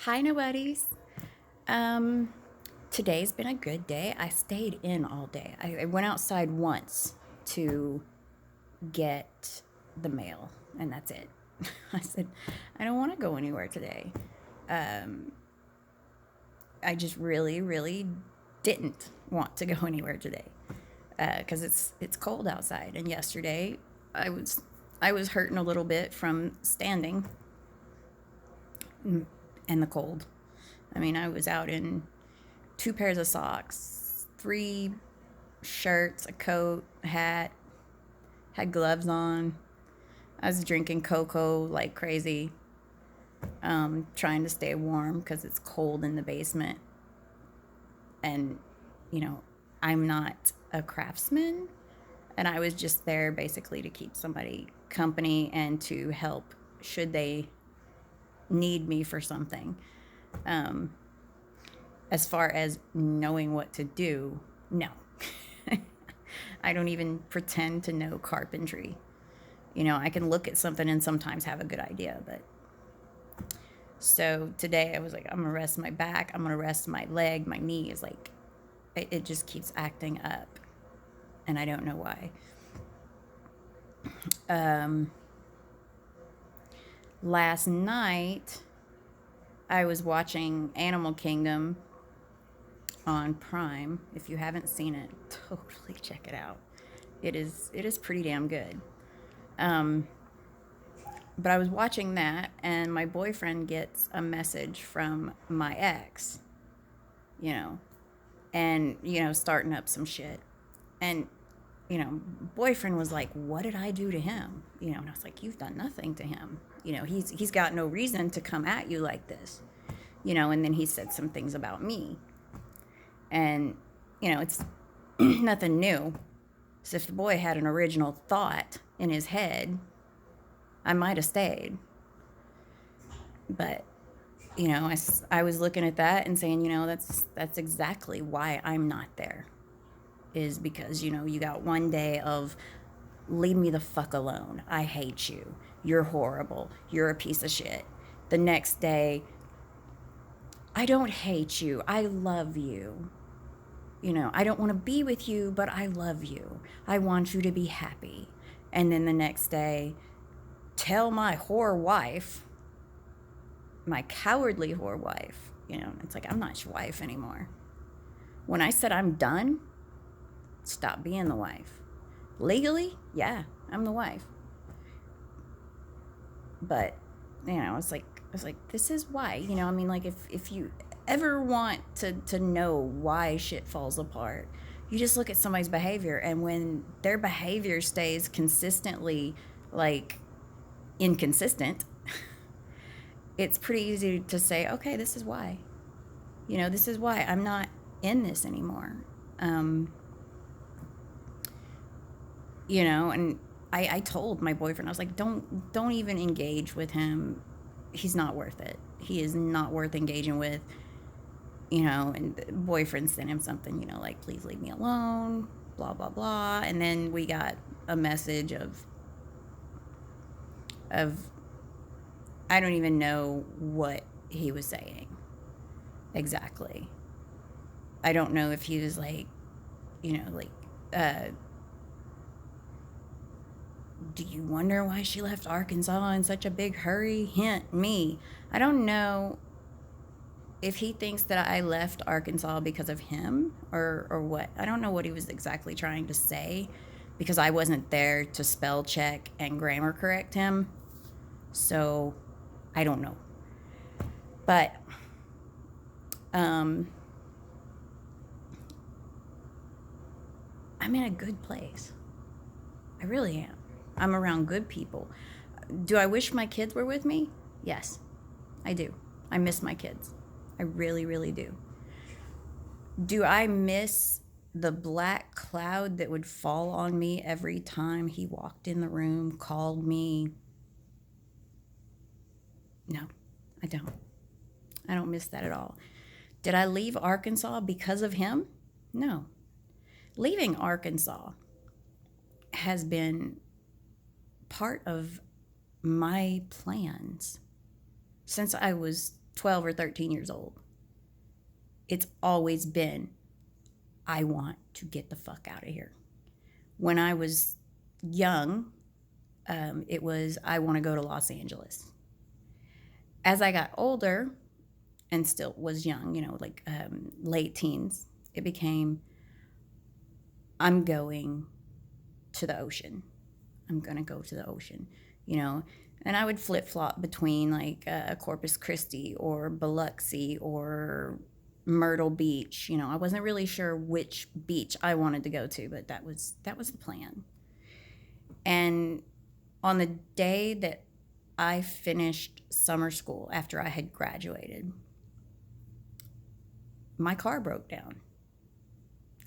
Hi, nobodies. Um, Today's been a good day. I stayed in all day. I went outside once to get the mail, and that's it. I said, I don't want to go anywhere today. I just really, really didn't want to go anywhere today because it's cold outside. And yesterday, I was I was hurting a little bit from standing and the cold. I mean, I was out in two pairs of socks, three shirts, a coat, a hat, had gloves on. I was drinking cocoa like crazy, trying to stay warm because it's cold in the basement. And, you know, I'm not a craftsman. And I was just there basically to keep somebody company and to help should they need me for something. Um, as far as knowing what to do, no. I don't even pretend to know carpentry. I can look at something and sometimes have a good idea, but so today I was like, I'm gonna rest my back, I'm gonna rest my leg, my knee is like, it just keeps acting up, and I don't know why. Um, Last night I was watching Animal Kingdom on Prime. If you haven't seen it, totally check it out. It is pretty damn good. Um, but I was watching that, and my boyfriend gets a message from my ex, you know, and, starting up some shit. And, boyfriend was like, what did I do to him? And I was like, you've done nothing to him. He's got no reason to come at you like this, and then he said some things about me. And, it's nothing new. So if the boy had an original thought in his head, I might have stayed. But I was looking at that and saying, that's exactly why I'm not there. Is because you got one day of leave me the fuck alone. I hate you. You're horrible. You're a piece of shit. The next day, I don't hate you. I love you. I don't want to be with you, but I love you. I want you to be happy. And then the next day, tell my whore wife, my cowardly whore wife, it's like, I'm not your wife anymore. When I said I'm done, stop being the wife. Legally, yeah, I'm the wife. But, it's like this is why, I mean, like, if you ever want to know why shit falls apart, you just look at somebody's behavior, and when their behavior stays consistently, like, inconsistent, it's pretty easy to say, okay, this is why. This is why I'm not in this anymore. Um, and I told my boyfriend, I was like, don't even engage with him. He's not worth it. He is not worth engaging with. And the boyfriend sent him something, like, please leave me alone, blah blah blah. And then we got a message of I don't even know what he was saying exactly. I don't know if he was like, like, uh, do you wonder why she left Arkansas in such a big hurry? Hint, me. I don't know if he thinks that I left Arkansas because of him or what. I don't know what he was exactly trying to say because I wasn't there to spell check and grammar correct him. So I don't know. But um, I'm in a good place. I really am. I'm around good people. Do I wish my kids were with me? Yes, I do. I miss my kids. I really, really do. Do I miss the black cloud that would fall on me every time he walked in the room, called me? No, I don't. I don't miss that at all. Did I leave Arkansas because of him? No. Leaving Arkansas has been part of my plans since I was 12 or 13 years old. It's always been, I want to get the fuck out of here. When I was young, it was, I want to go to Los Angeles. As I got older and still was young, like late teens, it became, I'm going to the ocean. I'm going to go to the ocean, and I would flip-flop between like Corpus Christi or Biloxi or Myrtle Beach. I wasn't really sure which beach I wanted to go to, but that was the plan. And on the day that I finished summer school after I had graduated, my car broke down.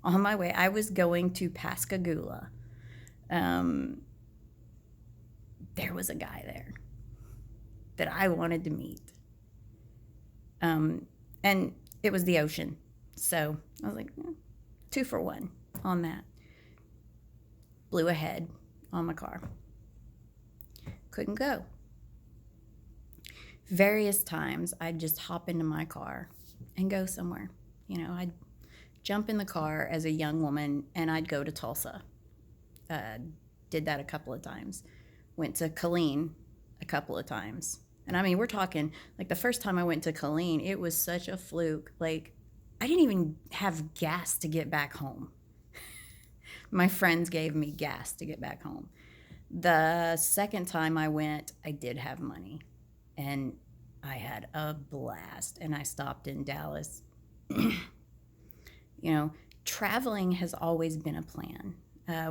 On my way, I was going to Pascagoula. There was a guy there that I wanted to meet. And it was the ocean. So I was like, 2 for 1 on that. Blew ahead on my car. Couldn't go. Various times I'd just hop into my car and go somewhere. I'd jump in the car as a young woman and I'd go to Tulsa. Did that a couple of times. Went to Killeen a couple of times. And I mean, we're talking, like the first time I went to Killeen, it was such a fluke. Like, I didn't even have gas to get back home. My friends gave me gas to get back home. The second time I went, I did have money. And I had a blast. And I stopped in Dallas. Traveling has always been a plan.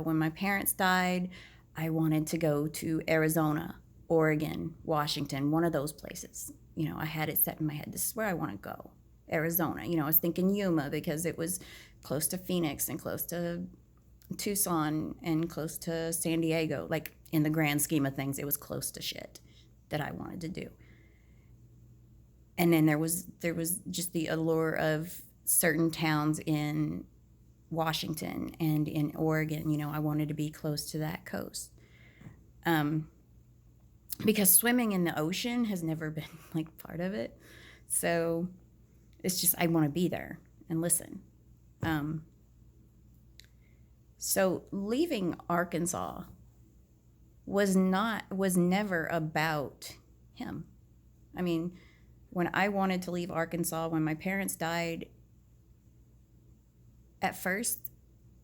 When my parents died, I wanted to go to Arizona, Oregon, Washington, one of those places. I had it set in my head. This is where I want to go. Arizona. I was thinking Yuma because it was close to Phoenix and close to Tucson and close to San Diego. Like, in the grand scheme of things, it was close to shit that I wanted to do. And then there was just the allure of certain towns in Washington and in Oregon. I wanted to be close to that coast. Because swimming in the ocean has never been like part of it. So it's just, I want to be there and listen. So leaving Arkansas was never about him. I mean, when I wanted to leave Arkansas, when my parents died, at first,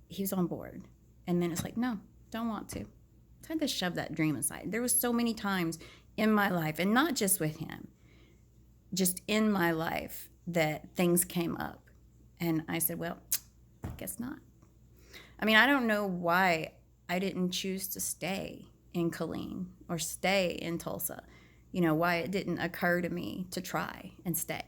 he was on board. And then it's like, no, don't want to. I had to shove that dream aside. There was so many times in my life, and not just with him, just in my life, that things came up. And I said, well, I guess not. I mean, I don't know why I didn't choose to stay in Killeen or stay in Tulsa. Why it didn't occur to me to try and stay.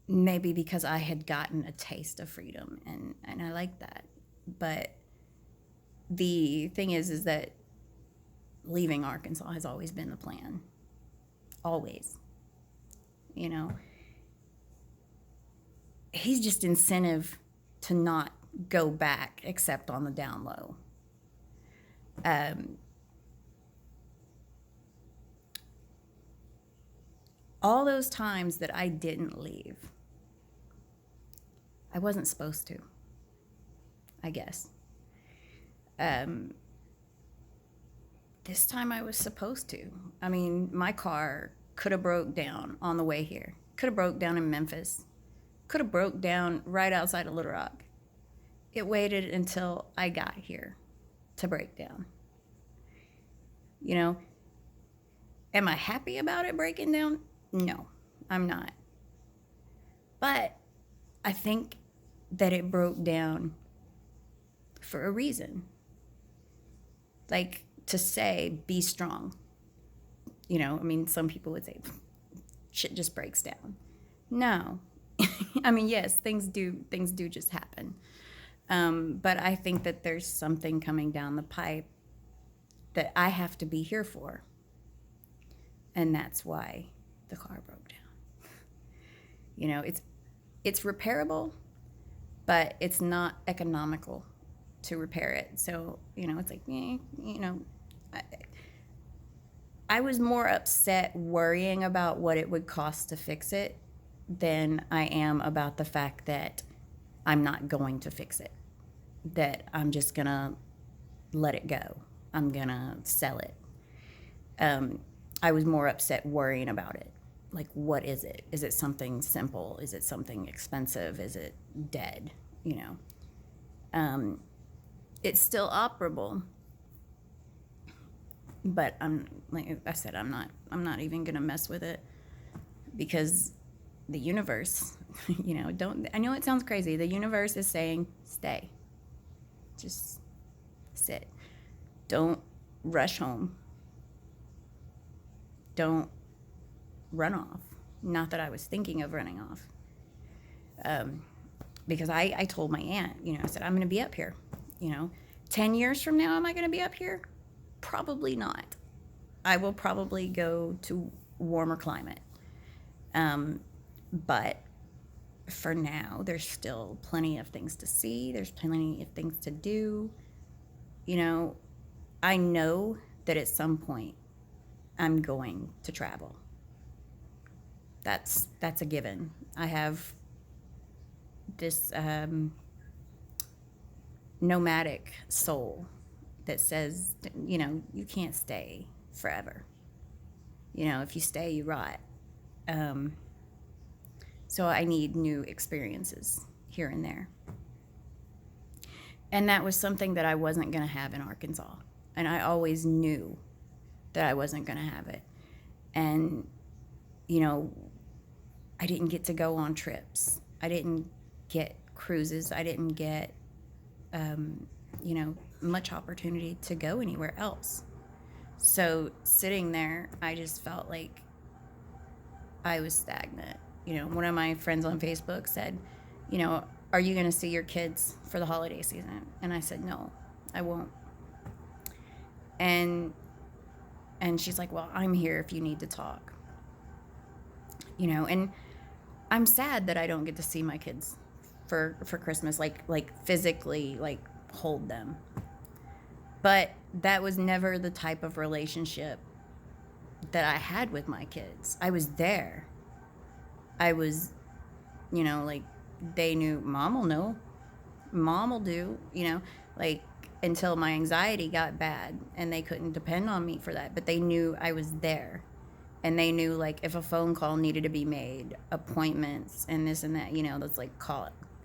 Maybe because I had gotten a taste of freedom, and I like that. But the thing is that leaving Arkansas has always been the plan. Always. He's just incentive to not go back except on the down low. All those times that I didn't leave, I wasn't supposed to, I guess. This time I was supposed to. I mean, my car could have broke down on the way here. Could have broke down in Memphis. Could have broke down right outside of Little Rock. It waited until I got here to break down. Am I happy about it breaking down? No, I'm not. But I think that it broke down for a reason. Like, to say, be strong. Some people would say, shit just breaks down. No. I mean, yes, things do just happen. But I think that there's something coming down the pipe that I have to be here for. And that's why the car broke down. It's repairable, but it's not economical to repair it. So, it's like, I was more upset worrying about what it would cost to fix it than I am about the fact that I'm not going to fix it, that I'm just gonna let it go. I'm gonna sell it. I was more upset worrying about it. Like, what is it? Is it something simple? Is it something expensive? Is it dead? You know, it's still operable, but like I said, I'm not even gonna mess with it because the universe, you know, I know it sounds crazy. The universe is saying, stay, just sit. Don't rush home. Don't run off. Not that I was thinking of running off. Because I told my aunt, you know, I said, I'm going to be up here. You know, 10 years from now, am I going to be up here? Probably not. I will probably go to warmer climate. But for now, there's still plenty of things to see. There's plenty of things to do. You know, I know that at some point I'm going to travel. That's a given. I have this nomadic soul that says, you know, you can't stay forever. You know, if you stay, you rot. So I need new experiences here and there. And that was something that I wasn't going to have in Arkansas. And I always knew that I wasn't going to have it. And, you know, I didn't get to go on trips. I didn't get cruises. I didn't get, you know, much opportunity to go anywhere else. So sitting there, I just felt like I was stagnant. You know, one of my friends on Facebook said, you know, are you going to see your kids for the holiday season? And I said, no, I won't. And she's like, well, I'm here if you need to talk. You know, and I'm sad that I don't get to see my kids for Christmas, like physically, like hold them. But that was never the type of relationship that I had with my kids. I was there. I was, you know, like they knew mom will know, mom will do, you know, like until my anxiety got bad and they couldn't depend on me for that. But they knew I was there. And they knew, like, if a phone call needed to be made, appointments and this and that, you know, that's like,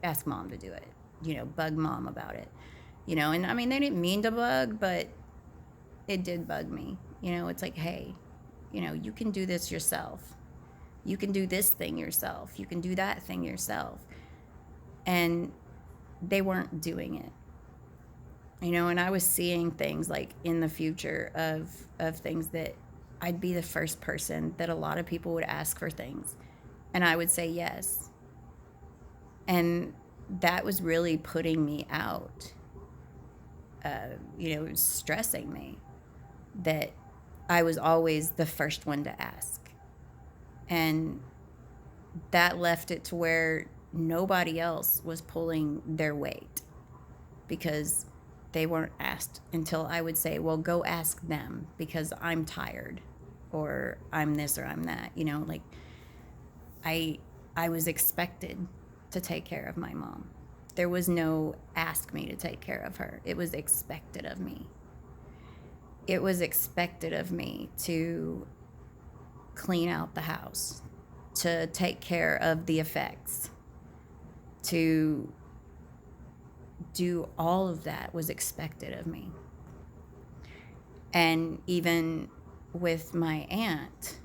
ask mom to do it, you know, bug mom about it, you know. And I mean, they didn't mean to bug, but it did bug me. You know, it's like, hey, you know, you can do this yourself. You can do this thing yourself. You can do that thing yourself. And they weren't doing it. You know, and I was seeing things like in the future of things that I'd be the first person that a lot of people would ask for things. And I would say yes. And that was really putting me out. You know, it was stressing me that I was always the first one to ask. And that left it to where nobody else was pulling their weight because they weren't asked until I would say, well, go ask them because I'm tired or I'm this or I'm that. You know, like I was expected to take care of my mom. There was no ask me to take care of her. It was expected of me. It was expected of me to clean out the house, to take care of the effects, to do all of that was expected of me. And even with my aunt,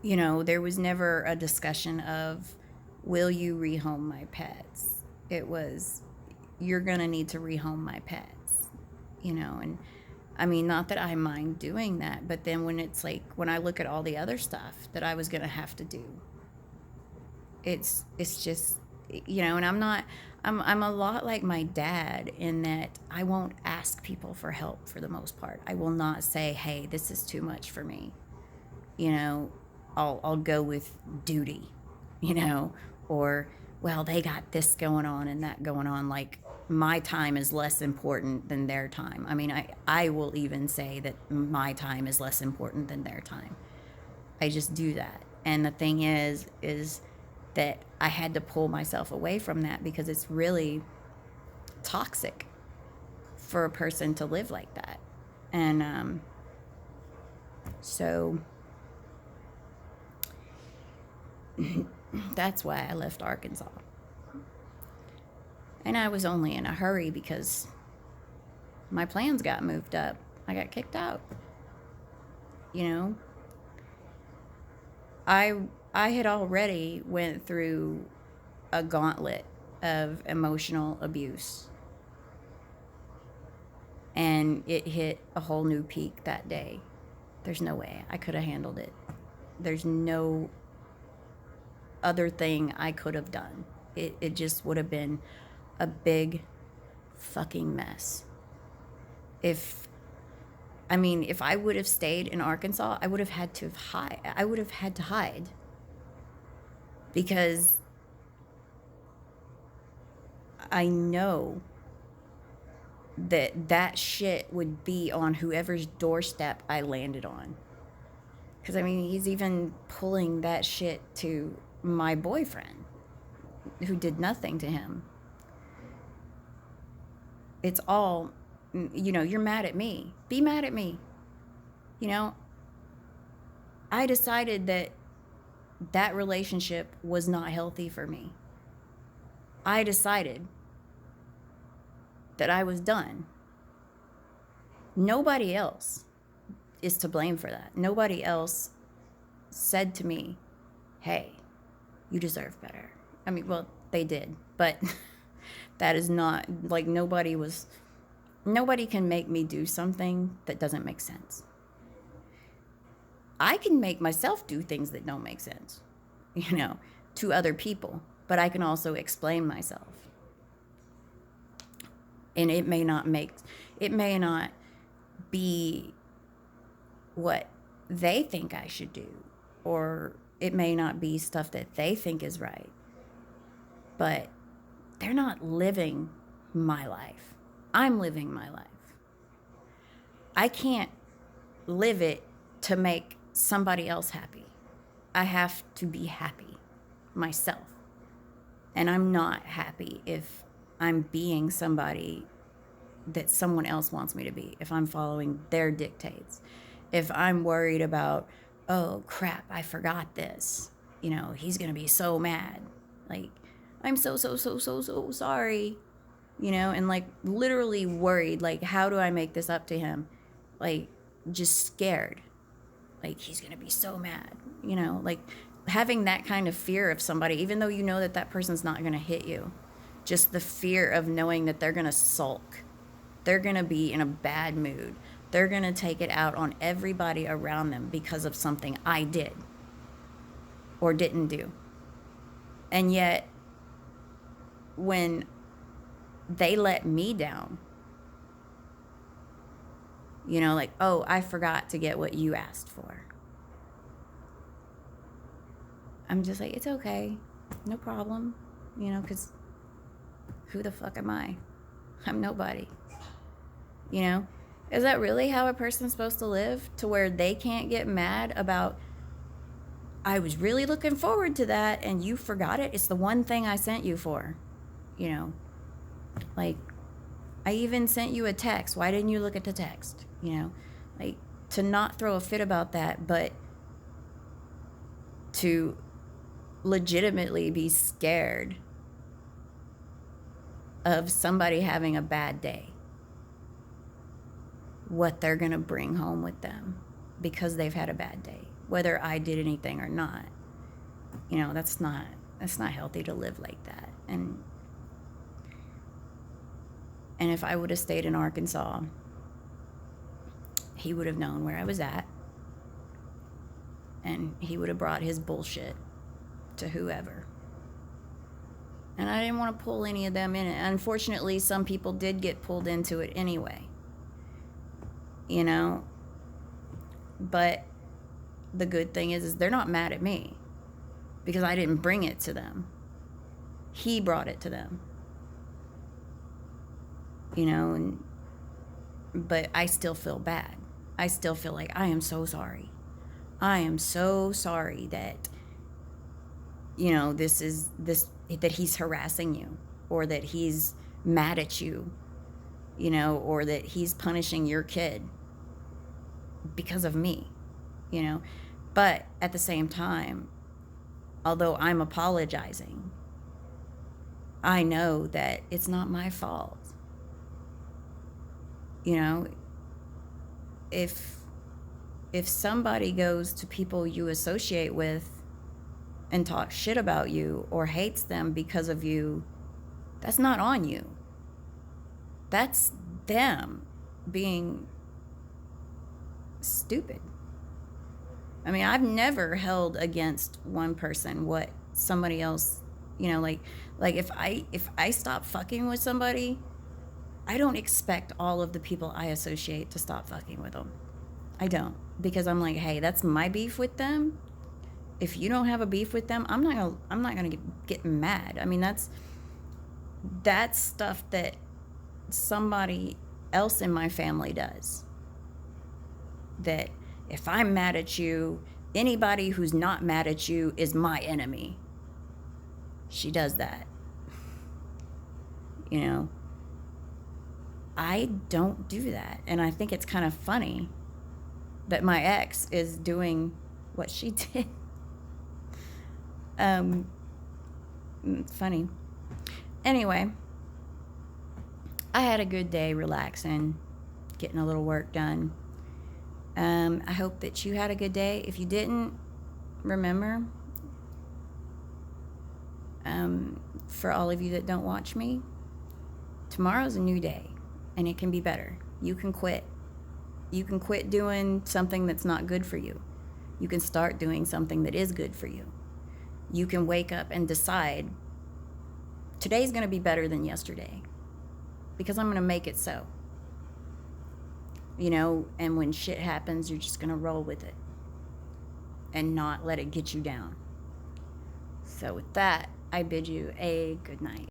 you know, there was never a discussion of, will you rehome my pets? It was, you're going to need to rehome my pets, you know. And I mean, not that I mind doing that, but then when it's like, when I look at all the other stuff that I was going to have to do, it's just, you know. And I'm a lot like my dad in that I won't ask people for help for the most part. I will not say, hey, this is too much for me. You know, I'll go with duty, you know, or, well, they got this going on and that going on. Like, my time is less important than their time. I mean, I will even say that my time is less important than their time. I just do that. And the thing is that I had to pull myself away from that because it's really toxic for a person to live like that. And so that's why I left Arkansas. And I was only in a hurry because my plans got moved up. I got kicked out. You know, I had already went through a gauntlet of emotional abuse. And it hit a whole new peak that day. There's no way I could have handled it. There's no other thing I could have done. It just would have been a big fucking mess. If I would have stayed in Arkansas, I would have had to hide. I would have had to hide. Because I know that shit would be on whoever's doorstep I landed on. Because, I mean, he's even pulling that shit to my boyfriend, who did nothing to him. It's all, you know, you're mad at me. Be mad at me. You know, I decided that relationship was not healthy for me. I decided that I was done. Nobody else is to blame for that. Nobody else said to me, hey, you deserve better. I mean, well, they did, but that is not, like, nobody can make me do something that doesn't make sense. I can make myself do things that don't make sense, you know, to other people, but I can also explain myself. And it may not be what they think I should do, or it may not be stuff that they think is right, but they're not living my life. I'm living my life. I can't live it to make somebody else happy. I have to be happy myself. And I'm not happy if I'm being somebody that someone else wants me to be, if I'm following their dictates, if I'm worried about, oh crap, I forgot this, you know, he's gonna be so mad, like, I'm so sorry, you know, and like literally worried, like, how do I make this up to him, like, just scared, like, he's gonna be so mad, you know, like having that kind of fear of somebody, even though you know that person's not gonna hit you. Just the fear of knowing that they're going to sulk. They're going to be in a bad mood. They're going to take it out on everybody around them because of something I did or didn't do. And yet, when they let me down, you know, like, oh, I forgot to get what you asked for. I'm just like, it's okay. No problem. You know, because who the fuck am I? I'm nobody. You know? Is that really how a person's supposed to live? To where they can't get mad about, I was really looking forward to that and you forgot it? It's the one thing I sent you for. You know? Like, I even sent you a text. Why didn't you look at the text? You know? Like, to not throw a fit about that, but to legitimately be scared of somebody having a bad day, what they're gonna bring home with them because they've had a bad day, whether I did anything or not. You know, that's not healthy to live like that. And if I would have stayed in Arkansas, he would have known where I was at, and he would have brought his bullshit to whoever. And I didn't want to pull any of them in it. Unfortunately, some people did get pulled into it anyway. You know? But the good thing is they're not mad at me because I didn't bring it to them. He brought it to them. you know, but I still feel bad. I still feel like I am so sorry. I am so sorry that, you know, that he's harassing you, or that he's mad at you, you know, or that he's punishing your kid because of me, you know. But at the same time, although I'm apologizing, I know that it's not my fault. You know, if somebody goes to people you associate with and talks shit about you or hates them because of you, that's not on you. That's them being stupid. I mean, I've never held against one person what somebody else, you know, like if I stop fucking with somebody, I don't expect all of the people I associate to stop fucking with them. I don't, because I'm like, hey, that's my beef with them. If you don't have a beef with them, I'm not gonna get mad. I mean, that's stuff that somebody else in my family does. That if I'm mad at you, anybody who's not mad at you is my enemy. She does that. You know, I don't do that. And I think it's kind of funny that my ex is doing what she did. It's funny. Anyway, I had a good day relaxing, getting a little work done. I hope that you had a good day. If you didn't, remember, for all of you that don't watch me, tomorrow's a new day, and it can be better. You can quit. You can quit doing something that's not good for you. You can start doing something that is good for you. You can wake up and decide, today's going to be better than yesterday, because I'm going to make it so. You know, and when shit happens, you're just going to roll with it and not let it get you down. So with that, I bid you a good night.